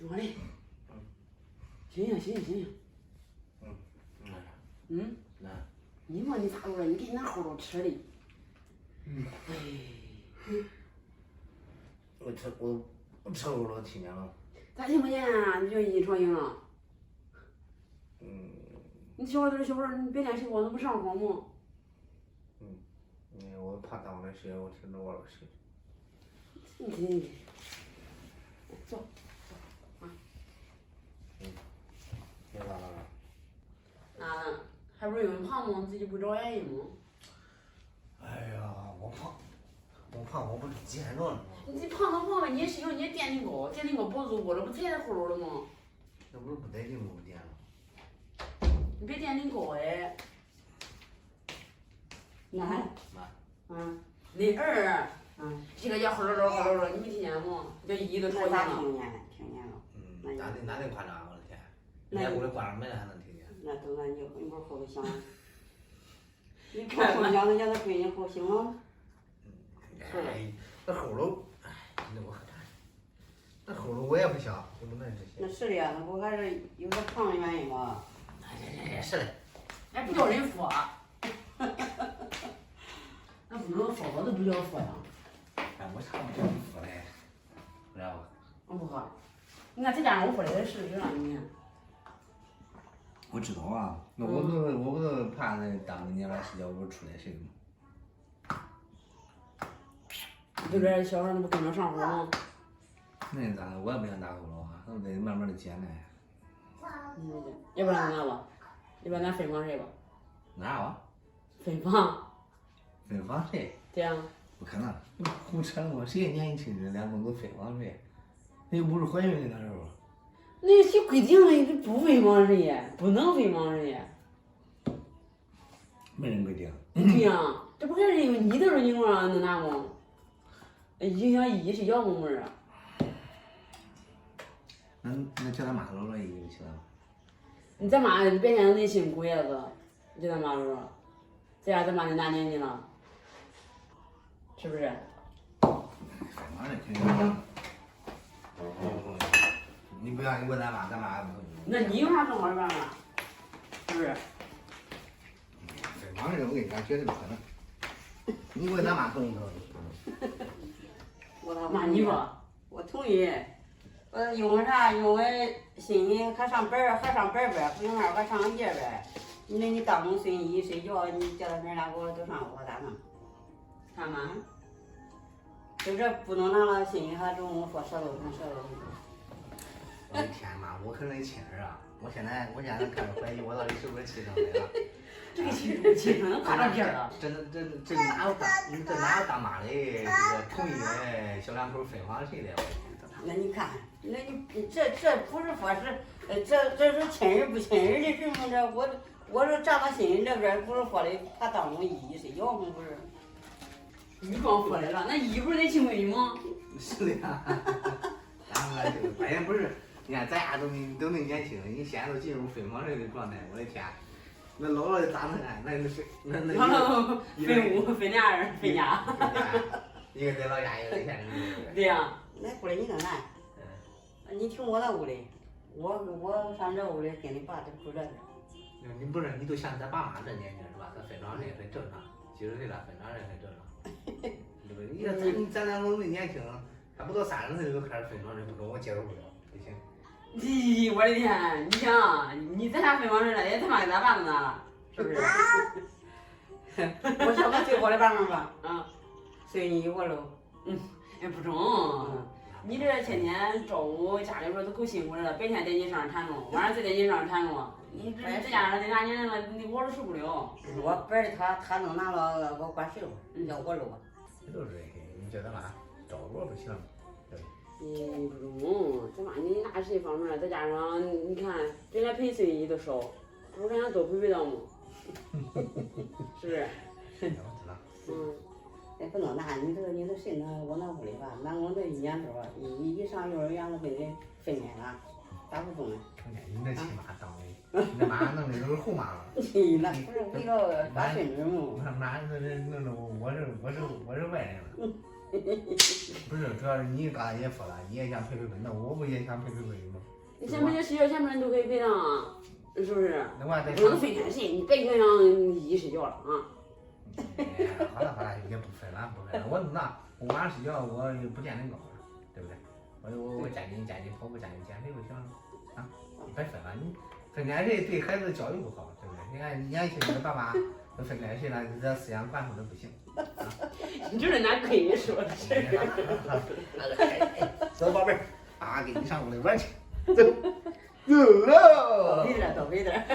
我嘞，行行行行行。那。你嘛你咋着了？你给俺后头吃的。哎。我吃后头听见了。咋听不见啊？你就一吵醒了。你小点小孩，你白天睡觉，那不上火吗？我怕耽误了睡，我听着我了睡。你走。别咋了？那还不是因为胖吗？自己不找原因吗？哎呀，我胖，我不是减着呢吗？你胖都胖了，你也是有你垫挺高，垫挺高脖子窝着不踩在后头了吗？那不是不带劲吗？垫了。你别垫挺高哎。妈。你儿，这个叫后头着，你没听见吗？这一都吵醒了。听见了。那得夸张，我的天！人家屋里关上门了还能听见。那都那你不后头响，你不后头响，人家都对你后醒了。那后头，那后头我也不想，就不能这些。那是的呀，那不还是有点胖的原因吗？是的。哎，不叫人说。那不能说，我都不叫说呀。哎，我啥不叫你说嘞？知道吧？我不喝。你看再加上我喝的是让你看。我知道啊，那我不是怕那耽误你晚睡觉，我不出来睡吗？就这小孩那不跟着上火吗？那咋的？我也不想打呼噜啊，那得慢慢的减呢。要不然咋吧？要不然咱分房睡吧？哪有？分房。分房睡？对呀。不可能，胡扯嘛！谁年轻人两口子分房睡？那又不是怀孕的那时候。那谁规定了？你不分房睡呀？不能分房睡呀？没人规定。对呀，这不还是因为你的时候情况能拿吗？影响一睡觉没门啊。那叫他妈搂了一个就行了。你咱妈白天都得辛苦呀子，你叫他妈搂了，这样咱妈就大年纪了，是不是？分房睡肯定。你不要你问咱妈，咱妈也不同意。那你有啥正好的办法？是不是？分房睡我跟你讲，绝对不可能。你问咱妈同意不同意？我妈，你说。我同意。因为啥？因为心里还上班呗，不用还上夜呗。你当中一睡觉，你叫他们俩给我都上火咋弄？看嘛，就这不能拿了心里还中午说舌头疼舌头疼。我的天妈，我可能亲儿啊！我现在开始怀疑我到底是不是亲生的了。这个亲生夸张劲儿了。这哪有当妈的这个同意小两口分房睡的？那你看，那你这不是说是这是亲人不亲人的事吗？这我是站到心里这边，不是说的他当中一睡觉吗？不是。你光说来了，那一不是得亲闺女吗？是的呀。关键不是，你看咱俩都那年轻，你现在都进入分房睡的状态，我的天，那老了咋弄啊？那是那。分屋分俩人分家。一个在老家，一个在县里。对呀。那屋里你能来？你听我那屋里，我上这屋里跟你爸都住这边。你不是，你都像咱爸妈这年纪是吧？咱分床睡很正常，70岁了分床睡很正常，对不对？你看咱两口那年轻，还不到30岁就开始分床睡，不中我接受不了，不行。咦，我的天！你想，你咱俩分房睡了，也他妈给咱爸子拿了，是不是？我说我最好的办法吧，随你我喽。哎，不中。你这天天照顾家里边都够辛苦的了，白天带你上产中，晚上再带你上产中，你这家伙这大年龄了，我都受不了。我本儿他能拿了，我管谁了？叫我搂吧。都是你叫他妈照顾不行，对。不中，咱妈你拿谁方面？再加上你看，人家陪孙女都少，不如人家多陪陪到吗？是不是？我知道。哎，不能拿，你都睡我那屋里吧，俺我这1年多，一上幼儿园我给你分开了，咋不中呢？你那亲妈当的，你那妈弄的都是后妈了。那不是为了把孙女吗？那妈弄的我是外人了。不是，主要是你刚才也说了，你也想陪陪本，那我不也想陪陪本吗？你想陪就睡觉前面都可以陪上，是不是？那我还得不能分开睡，你别影响一睡觉了啊。好了好了，也不分了不分了，我那我晚上睡觉我又不见恁高了，对不对？我见你跑步见你减肥就行了啊，别分了，你分开睡对孩子教育不好，对不对？你看年轻的爸妈都分开睡了，这思想管束的不行。你这是拿亏说的是。走宝贝儿，爸给你上屋里玩去，走了。倒霉点。